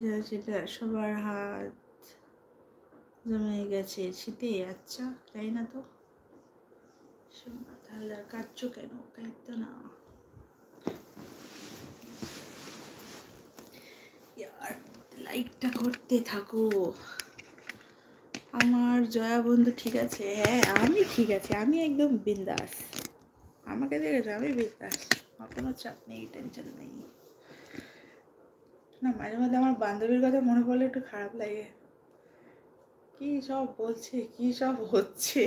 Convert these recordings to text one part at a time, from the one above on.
যেটা সবার হাত জমে গেছে শীতে। আচ্ছা, তাই না? তো তাহলে আর কাটছো কেন? কাটতো না। লাইকটা করতে থাকো। আমার জয়া বন্ধু ঠিক আছে? হ্যাঁ, আমি ঠিক আছে, আমি একদম বিন্দাস। আমাকে দেখেছো? আমি বিন্দাস, আমার কোনো চাপ নেই, টেনশন নেই। না, মাঝে মাঝে আমার বান্ধবীর কথা মনে পড়লে একটু খারাপ লাগে। কি সব বলছে, কি সব হচ্ছে,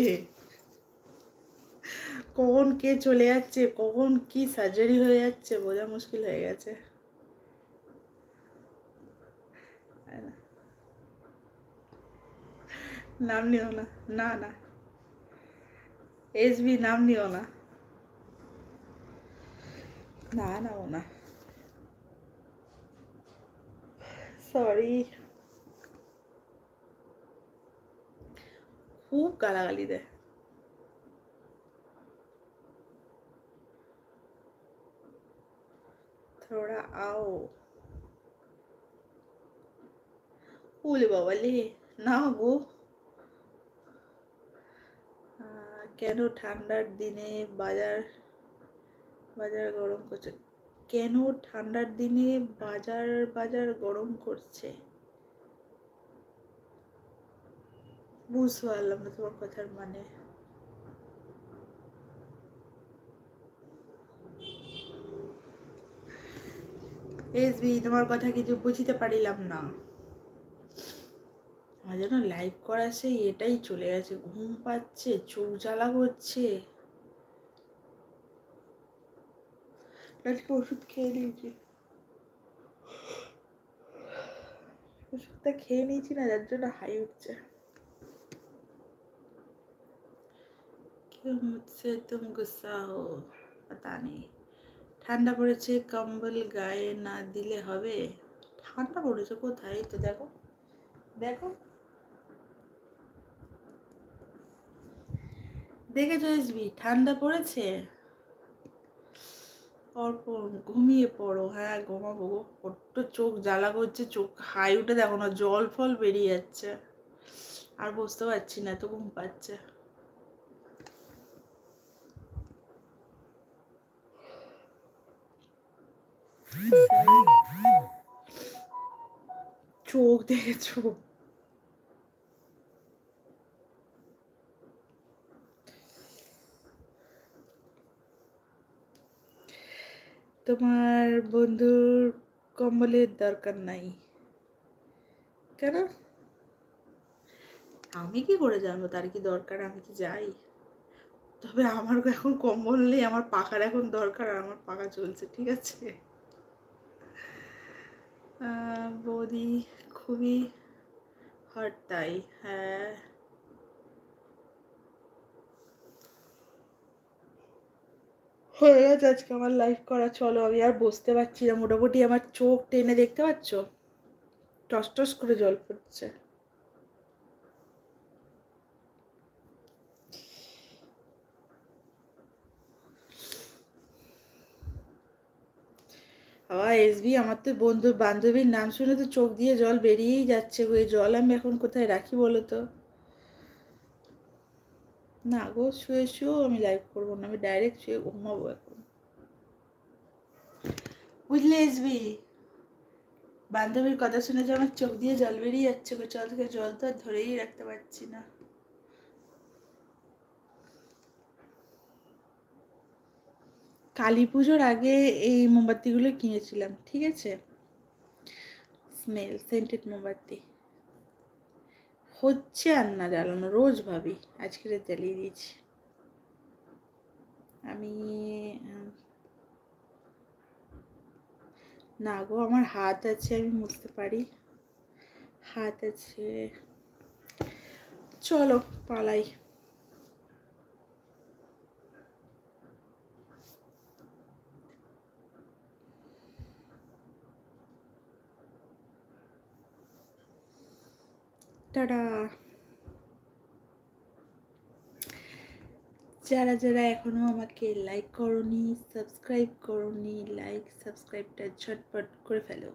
কখন কে চলে যাচ্ছে, কখন কি সার্জারি হয়ে যাচ্ছে, বোঝা মুশকিল হয়ে গেছে। নাম নিও না, না না, এসবি নাম নিও না, না না না, সরি। খুব গালাগালি দেয়। থোড়া আও। ওলে বাবা লে, না গো। কেন ঠান্ডার দিনে বাজার বাজার গরম করছে? কেন ঠান্ডার দিনে বাজার বাজার গরম করছে? বুঝতে পারলাম না তোমার কথার মানে। এসবি, তোমার কথা কিছু বুঝতে পারিলাম না। আমার যেন লাইভ করা সেই এটাই চলে গেছে, ঘুম পাচ্ছে, চোখ জ্বালা করছে। আজকে ওষুধ খেয়ে নিয়েছি, ওষুধটা খেয়ে নিয়েছি না, যার জন্য হাই উঠছে। क्यों मुझसे तुम गुस्सा हो? पता नहीं। ঠান্ডা পড়েছে, কম্বল গায়ে না দিলে হবে? ঠান্ডা পড়েছে কোথায়? তো দেখো, দেখো, দেখেছো এসবি? ঠান্ডা পড়েছে। অর্পণ, ঘুমিয়ে পড়ো। হ্যাঁ, ঘুমাবো গো, বড্ড চোখ জ্বালা করছে, চোখ হাই উঠে দেখো না, জল ফল বেরিয়ে যাচ্ছে, আর বুঝতে পারছি না, এত ঘুম পাচ্ছে। চোখ দেখেছো? তোমার বন্ধুর কম্বলের দরকার নাই কেন? আমি কি করে জানবো তার কি দরকার? আমি কি যাই? তবে আমার এখন কম্বল নেই, আমার পাখার এখন দরকার, আর আমার পাখা চলছে, ঠিক আছে। বৌদি খুবই হট, তাই? হ্যাঁ, হয়ে গেছে আজকে আমার লাইভ করা। চলো, আমি আর বসতে পারছি না, মোটামুটি আমার চোখ টেনে, দেখতে পাচ্ছ, টস টস করে জল পড়ছে। আবার এসবি, আমার তো বন্ধু বান্ধবীর নাম শুনে তো চোখ দিয়ে জল বেরিয়েই যাচ্ছে গো। এই জল আমি এখন কোথায় রাখি বলো তো? না গো, শুয়ে শুয়েও আমি লাইভ করবো না, আমি ডাইরেক্ট শুয়ে ঘুমাবো এখন, বুঝলে এসবি? বান্ধবীর কথা শুনে যে আমার চোখ দিয়ে জল বেরিয়ে যাচ্ছে গো, চল থেকে জল তো আর ধরেই রাখতে পারছি না। কালী পুজোর আগে এই মোমবাতিগুলো কিনেছিলাম, ঠিক আছে, স্মেল সেন্টেড মোমবাতি। হচ্ছে আর না জ্বালানো, রোজ ভাবি, আজকে জ্বালিয়ে দিয়েছি আমি। না গো, আমার হাত আছে, আমি মুছতে পারি, হাত আছে। চলো পালাই। টাটা। যারা যারা এখনো আমাকে লাইক করোনি, সাবস্ক্রাইব করোনি, লাইক সাবস্ক্রাইবটা ঝটপট করে ফেলো।